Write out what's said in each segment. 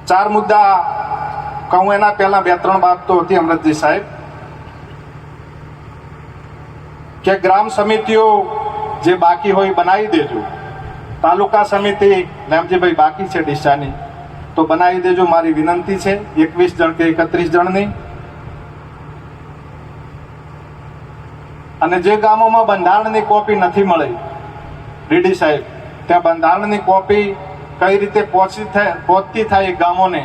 ચાર મુદ્દા કહું એના પહેલા બે ત્રણ બાબતો હતી અમૃતજી સાહેબ, કે ગ્રામ સમિતિઓ જે બાકી હોય બનાવી દેજો. તાલુકા સમિતિ લેમજીભાઈ બાકી છે ડીસાની, તો બનાવી દેજો, મારી વિનંતી છે. 21 જણ કે 31 જણની. અને જે ગામોમાં બંધારણની કોપી નથી મળી ડીડી સાહેબ, ત્યાં બંધારણની કોપી કઈ રીતે પહોંચતી થાય એ ગામોને,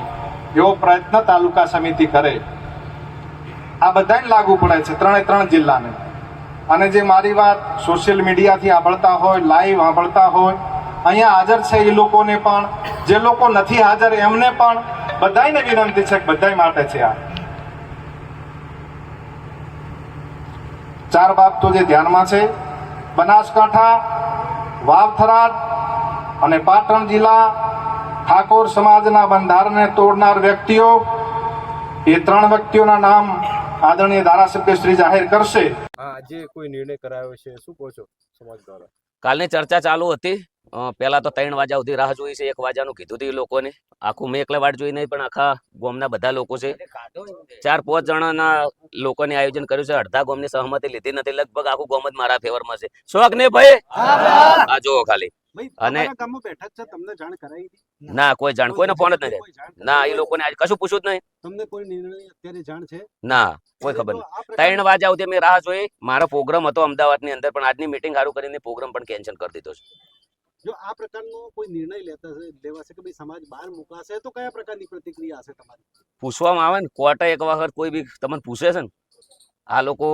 એવો પ્રયત્ન તાલુકા સમિતિ કરે. આ બધાને લાગુ પડે છે, 3 જિલ્લાને. અને જે મારી વાત સોશિયલ મીડિયાથી સાંભળતા હોય, લાઈવ સાંભળતા હોય, અહીંયા હાજર છે એ લોકોને પણ, જે લોકો નથી હાજર એમને પણ બધાને વિનંતી છે, બધાય માટે છે. આ 4 બાબતો જે ધ્યાનમાં છે, બનાસકાંઠા, વાવ-થરાદ અને પાટણ જિલ્લા ઠાકોર સમાજના બંધારણને તોડનાર વ્યક્તિઓ, એ 3 વ્યક્તિઓના નામ આદરણીય ધારાસભ્ય શ્રી જાહેર કરશે. આજે કોઈ નિર્ણય કરાયો છે, શું કહો છો સમાજ દ્વારા? કાલની ચર્ચા ચાલુ હતી. પહેલા તો 3 વાગ્યા સુધી રાહ જોઈ છે. 1 વાગ્યાનું કીધું હતું એ લોકોને. આખું મેં એકલા વાટ જોઈ નહીં, પણ આખા ગામના બધા લોકો છે. 4-5 જણાના લોકોને આયોજન કર્યું છે. અડધા ગામની સહમતી લીધી નથી. લગભગ આખું ગામ જ મારા ફેવરમાં છે. શોખ ને ભાઈ, આ જુઓ ખાલી. અને ના, કોઈ જાણ, કોઈને ફોન જ નથી. ના, એ લોકોને આજે કશું પૂછ્યું જ નહીં. તમને કોઈ નિર્ણય અત્યારે જાણ છે? ના, કોઈ ખબર નહીં. 3 વાગ્યા સુધી મેં રાહ જોઈ. મારો પ્રોગ્રામ હતો અમદાવાદની અંદર, પણ આજની મીટિંગ સારું કરીને પ્રોગ્રામ પણ કેન્સલ કરી દીધો છે. જો આ પ્રકારનો કોઈ નિર્ણય લેવાશે કે ભાઈ સમાજ બહાર મુકાશે, તો કયા પ્રકારની પ્રતિક્રિયા હશે તમારી? પૂછવામાં આવે ને, કોર્ટે એક વખત કોઈ બી તમને પૂછે છે ને, આ લોકો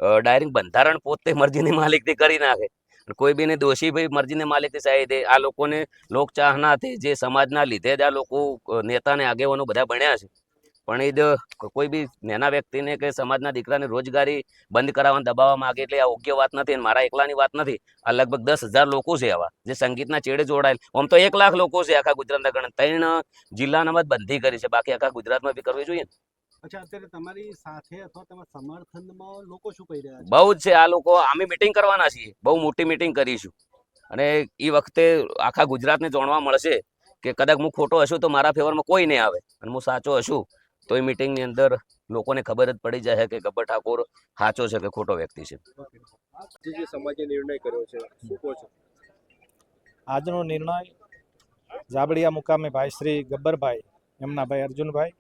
ડાયરેક્ટ બંધારણ પોતે મરજીની માલિકથી કરી નાખે. કોઈ બીને દોષી ભાઈ મરજીની માલિકથી સાહી દે. આ લોકોને લોકચાહનાથી જે સમાજના લીધે જ આ લોકો નેતાને આગેવાનો બધા બન્યા છે. પણ એ જ કોઈ બી નાના વ્યક્તિને કે સમાજના દીકરાને રોજગારી બંધ કરાવવા દબાવવા માંગે, એટલે આ યોગ્ય વાત નથી. અને મારા એકલાની વાત નથી. આ લગભગ 10,000 લોકો છે આવા, જે સંગીતના ચેડે જોડાયેલ. આમ તો 1 લાખ લોકો છે આખા ગુજરાતના ગણ. 3 જિલ્લાનામાં જ બંધી કરી છે, બાકી આખા ગુજરાતમાં બી કરવી જોઈએ ને. અચ્છા, અત્યારે તમારી સાથે અથવા તમારા સમર્થનમાં લોકો શું કહી રહ્યા છે? બહુ જ છે આ લોકો. અમે મિટિંગ કરવાના છીએ, બહુ મોટી મિટિંગ કરીશું. અને એ વખતે આખા ગુજરાતને જાણવા મળશે કે કદાચ હું ખોટો હશું તો મારા ફેવરમાં કોઈ નહીં આવે, અને હું સાચો હશું તો એ મિટિંગની અંદર લોકોને ખબર જ પડી જાય કે ગબ્બર ઠાકોર સાચો છે કે ખોટો વ્યક્તિ છે. જે સમાજે નિર્ણય કર્યો છે, શું કહો છો? આજનો નિર્ણય જાબડિયા મુકામે ભાઈ શ્રી ગબ્બરભાઈ, એમના ભાઈ અર્જુનભાઈ,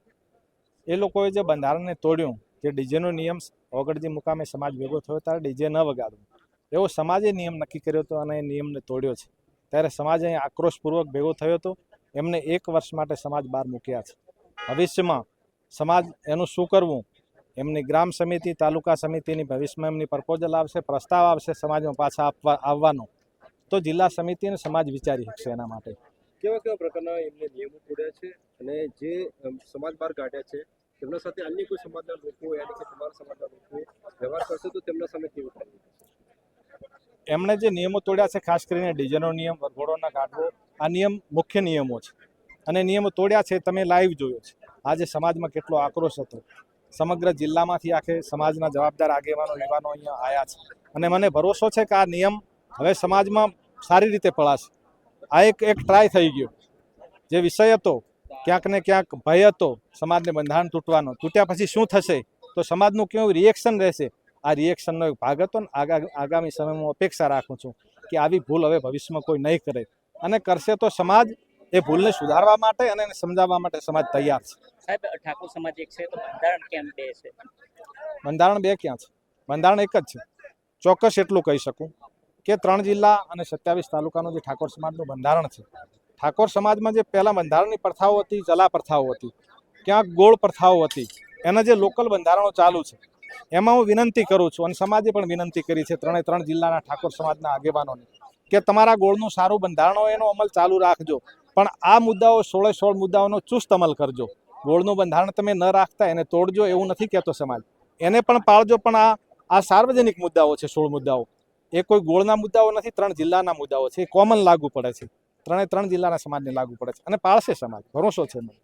એ લોકોએ જે બંધારણને તોડ્યું, જે ડીજેનો નિયમ ઓગળજી મુકામે સમાજ ભેગો થયો ત્યારે ડીજે ન વગાડવું એવો સમાજે નિયમ નક્કી કર્યો હતો, અને એ નિયમને તોડ્યો છે. ત્યારે સમાજ અહીં આક્રોશપૂર્વક ભેગો થયો હતો. એમને 1 વર્ષ માટે સમાજ બહાર મૂક્યા છે. ભવિષ્યમાં સમાજ એનું શું કરવું, એમની ગ્રામ સમિતિ, તાલુકા સમિતિની ભવિષ્યમાં એમની પ્રપોઝલ આવશે, પ્રસ્તાવ આવશે સમાજમાં પાછા આવવાનો, તો જિલ્લા સમિતિ અને સમાજ વિચારી શકશે એના માટે. કેવા પ્રકારના એમને નિયમો તોડ્યા છે, અને જે સમાજ બહાર કાઢ્યા છે, તેમના સાથે અન્ય કોઈ સમાજના લોકો, યાની કે તમારા સમાજના લોકો વ્યવહાર કરશે તો તેમના સામે કેવું થાય? એમણે જે નિયમો તોડ્યા છે, ખાસ કરીને ડીજેનો નિયમ, વરઘોડોના કાઢવો, આ નિયમ મુખ્ય નિયમો છે. અને નિયમો તોડ્યા છે, તમે લાઈવ જોયો છે. આજે સમાજમાં કેટલો આક્રોશ હતો. સમગ્ર જિલ્લામાંથી આખે સમાજના જવાબદાર આગેવાનો, યુવાનો અહીંયા આવ્યા છે. અને મને ભરોસો છે કે આ નિયમ હવે સમાજમાં સારી રીતે પળાશે. આ એક ટ્રાય થઈ ગયો. જે વિષય હતો, ક્યાંક ને ક્યાંક ભય હતો સમાજને બંધારણ તૂટવાનો, તૂટ્યા પછી શું થશે, તો સમાજનું કેવું રિએક્શન રહેશે, આ રિએક્શનનો એક ભાગ હતો. ને આગામી સમયમાં અપેક્ષા રાખું છું કે આવી ભૂલ હવે ભવિષ્યમાં કોઈ નહીં કરે, અને કરશે તો સમાજ એ ભૂલને સુધારવા માટે અને એને સમજાવવા માટે સમાજ તૈયાર છે. સાહેબ, ઠાકોર સમાજ એક છે, તો બંધારણ કેમ 2 છે? બંધારણ 2 ક્યાં છે? બંધારણ એક જ છે. ચોક્કસ એટલું કહી શકું કે 3 જિલ્લા અને 27 તાલુકાનું જે ઠાકોર સમાજનું બંધારણ છે, ઠાકોર સમાજમાં જે પહેલાં બંધારણની પ્રથાઓ હતી, ચલા પ્રથાઓ હતી, ક્યાંક ગોળ પ્રથાઓ હતી, એના જે લોકલ બંધારણો ચાલુ છે, એમાં હું વિનંતી કરું છું, અને સમાજે પણ વિનંતી કરી છે 3 જિલ્લાના ઠાકોર સમાજના આગેવાનોને, કે તમારા ગોળનું સારું બંધારણ હોય એનો અમલ ચાલુ રાખજો, પણ આ મુદ્દાઓ 16 મુદ્દાઓનો ચુસ્ત અમલ કરજો. ગોળનું બંધારણ તમે ન રાખતા એને તોડજો એવું નથી કહેતો સમાજ, એને પણ પાળજો. પણ આ સાર્વજનિક મુદ્દાઓ છે, 16 મુદ્દાઓ, એ કોઈ ગોળના મુદ્દાઓ નથી, 3 જિલ્લાના મુદ્દાઓ છે. એ કોમન લાગુ પડે છે, 3 જિલ્લાના સમાજને લાગુ પડે છે, અને પાળશે સમાજ, ભરોસો છે મને.